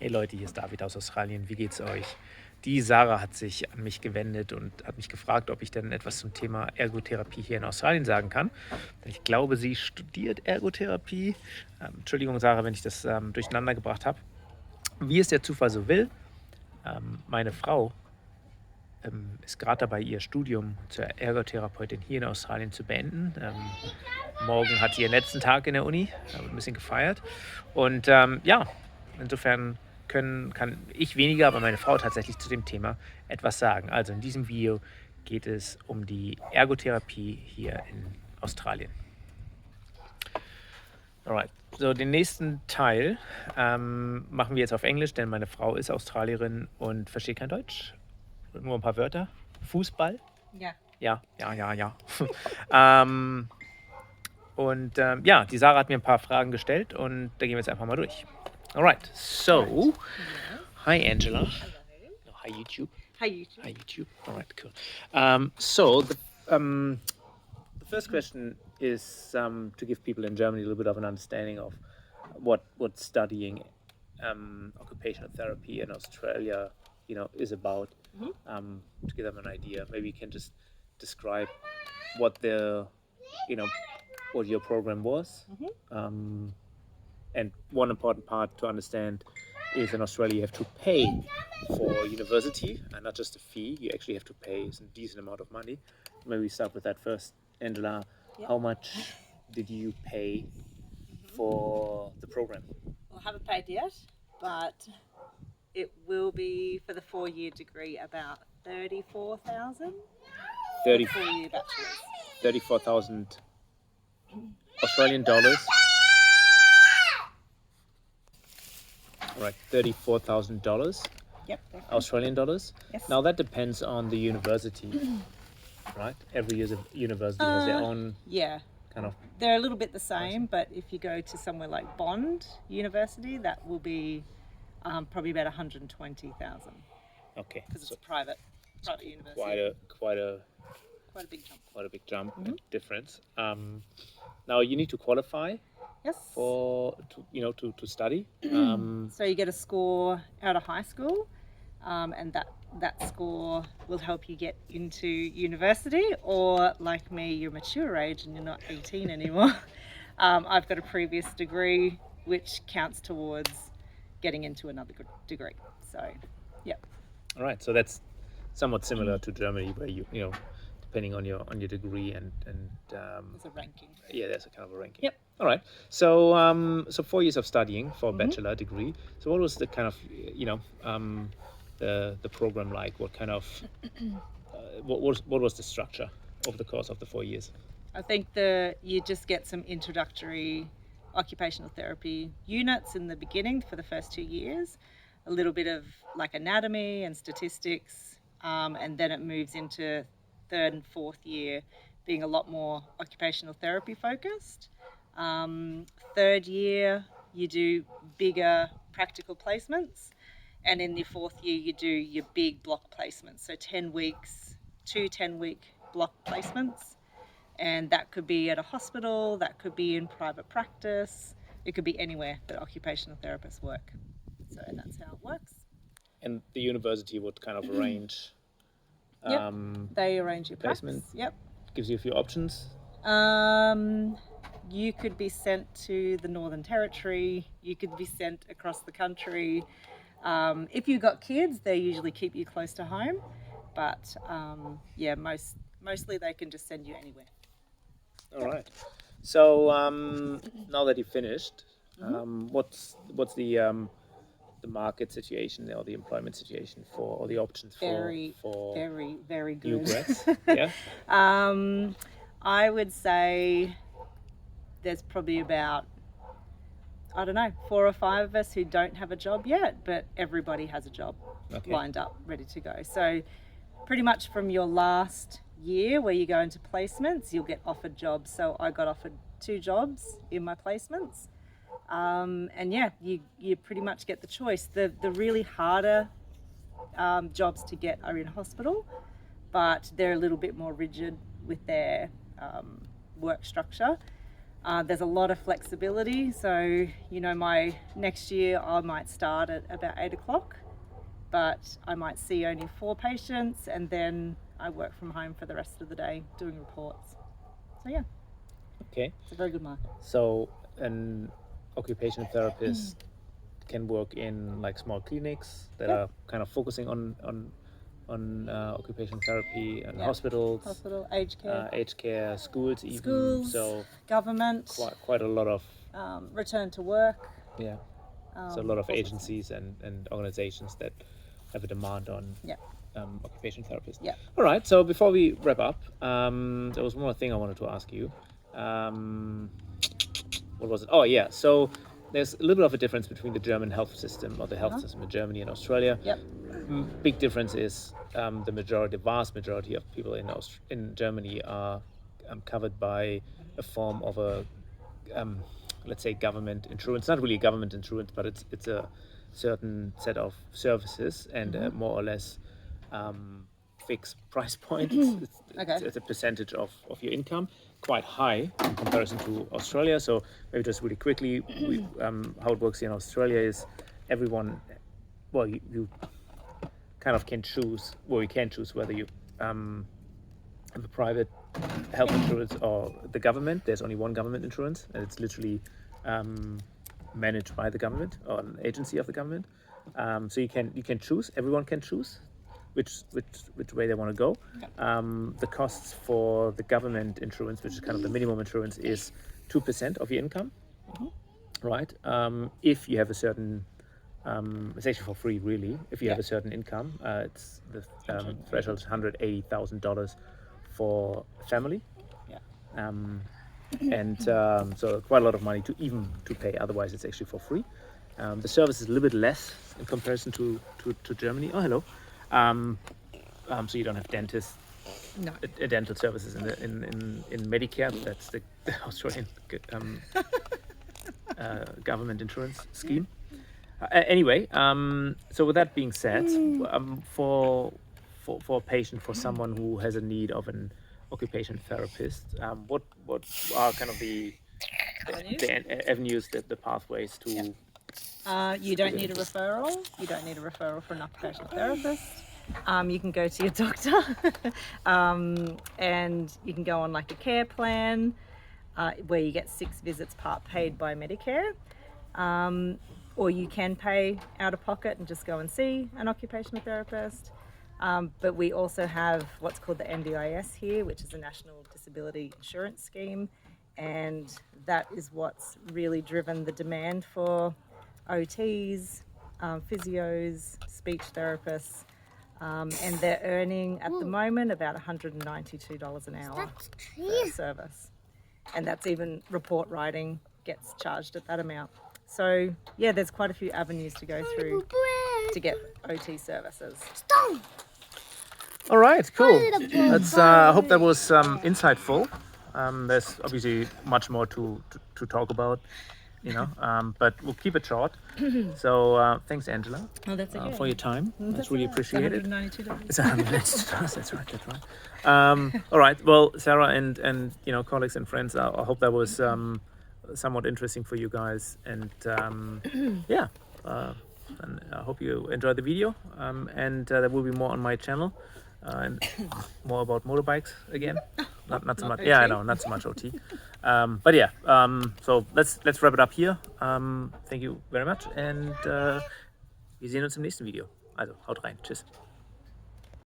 Hey Leute, hier ist David aus Australien. Wie geht's euch? Die Sarah hat sich an mich gewendet und hat mich gefragt, ob ich denn etwas zum Thema Ergotherapie hier in Australien sagen kann. Ich glaube, sie studiert Ergotherapie. Entschuldigung, Sarah, wenn ich das durcheinander gebracht habe. Wie es der Zufall so will, meine Frau ist gerade dabei, ihr Studium zur Ergotherapeutin hier in Australien zu beenden. Morgen hat sie ihren letzten Tag in der Uni, ein bisschen gefeiert. Und ja, insofern kann ich weniger, aber meine Frau tatsächlich zu dem Thema etwas sagen. Also in diesem Video geht es um die Ergotherapie hier in Australien. Alright, so den nächsten Teil machen wir jetzt auf Englisch, denn meine Frau ist Australierin und versteht kein Deutsch. Nur ein paar Wörter. Fußball. Ja. Ja. Ja, die Sarah hat mir ein paar Fragen gestellt und da gehen wir jetzt einfach mal durch. Alright, so, hi Angela. Hello. No, hi YouTube. Hi YouTube. Hi YouTube. Alright, cool. So the first question is to give people in Germany a little bit of an understanding of what studying occupational therapy in Australia, is about. To give them an idea, maybe you can just describe what what your program was. And one important part to understand is in Australia you have to pay for university, and not just a fee. You actually have to pay a decent amount of money. Maybe we start with that first. Angela, how much did you pay for the program? Well, I haven't paid yet, but it will be for the 4-year degree about 34,000. 4-year bachelor's. 34,000 Australian dollars. Right, $34,000. Yep. Australian dollars. Yes. Now that depends on the university, right? Every university has their own kind of. They're a little bit the same, but if you go to somewhere like Bond University, that will be probably about 120,000. Okay. Because it's a private university. Quite a big jump. Quite a big jump and difference. Now you need to qualify. Yes. To study. So you get a score out of high school, and that score will help you get into university. Or like me, you're mature age and you're not 18 anymore. I've got a previous degree which counts towards getting into another degree. So, yeah. All right. So that's somewhat similar to Germany, where you depending on your degree and there's a ranking. Yeah, there's a kind of a ranking. Yep. All right. So 4 years of studying for a bachelor degree. So what was the kind of the program like? What kind of what was the structure over the course of the 4 years? I think you just get some introductory occupational therapy units in the beginning for the first 2 years, a little bit of like anatomy and statistics, and then it moves into 3rd and 4th year being a lot more occupational therapy focused. 3rd year you do bigger practical placements, and in the 4th year you do your big block placements, so 10 weeks, 2 10-week block placements, and that could be at a hospital, that could be in private practice, it could be anywhere that occupational therapists work. So that's how it works. And the university would kind of arrange they arrange your placement. Yep. Gives you a few options. You could be sent to the Northern Territory, you could be sent across the country. If you've got kids, they usually keep you close to home, but mostly they can just send you anywhere. All right. So now that you finished, what's the market situation or the employment situation or the options for very, very good. New grads? Yeah. I would say there's probably about 4 or 5 of us who don't have a job yet, but everybody has a job lined up, ready to go. So pretty much from your last year where you go into placements, you'll get offered jobs. So I got offered 2 jobs in my placements. And you pretty much get the choice. The really harder jobs to get are in hospital, but they're a little bit more rigid with their work structure. There's a lot of flexibility. So, my next year I might start at about 8 o'clock, but I might see only 4 patients, and then I work from home for the rest of the day doing reports. So yeah, Okay. it's a very good market. So an occupational therapist can work in like small clinics that are kind of focusing on occupational therapy, and hospitals, Hospital, aged care, schools even. schools, So government, quite a lot of return to work. so a lot of agencies and organizations that have a demand on occupational therapists. All right. So before we wrap up, there was one more thing I wanted to ask you. What was it? Oh yeah. So there's a little bit of a difference between the German health system, or the health system in Germany and Australia. Big difference is the vast majority of people in Germany are covered by a form of a let's say government insurance. Not really government insurance, but it's a certain set of services and more or less fixed price point. It's a percentage of your income, quite high in comparison to Australia. So maybe just really quickly, how it works in Australia is everyone, well, you kind of can choose, well, you can choose whether you have a private health insurance or the government. There's only one government insurance, and it's literally managed by the government or an agency of the government. So you can choose. Everyone can choose which way they want to go. The costs for the government insurance, which is kind of the minimum insurance, is 2% of your income, right? If you have a certain it's actually for free, really. If you have a certain income, it's the threshold is $180,000 for a family. And so quite a lot of money to pay. Otherwise, it's actually for free. The service is a little bit less in comparison to Germany. Oh, hello. So you don't have dentists, dental services in Medicare. That's the Australian government insurance scheme. Anyway, so with that being said, for a patient, for someone who has a need of an occupational therapist, what are kind of the avenues, the pathways to? You don't need a referral. You don't need a referral for an occupational therapist. You can go to your doctor, and you can go on like a care plan where you get 6 visits part paid by Medicare. Or you can pay out of pocket and just go and see an occupational therapist. But we also have what's called the NDIS here, which is the National Disability Insurance Scheme. And that is what's really driven the demand for OTs, physios, speech therapists. And they're earning at the moment about $192 an hour for a service. And that's even report writing gets charged at that amount. So yeah, there's quite a few avenues to go through to get OT services. All right, cool. That's. I hope that was insightful. There's obviously much more to talk about, but we'll keep it short. So thanks, Angela, for your time. That's really appreciated. It's $192. That's right. All right. Well, Sarah and colleagues and friends, I hope that was somewhat interesting for you guys, and and I hope you enjoyed the video, and there will be more on my channel, and more about motorbikes again. Not so much. Yeah, I know, not so much OT. But yeah, so let's wrap it up here. Thank you very much, and wir sehen uns im nächsten Video. Also haut rein, tschüss.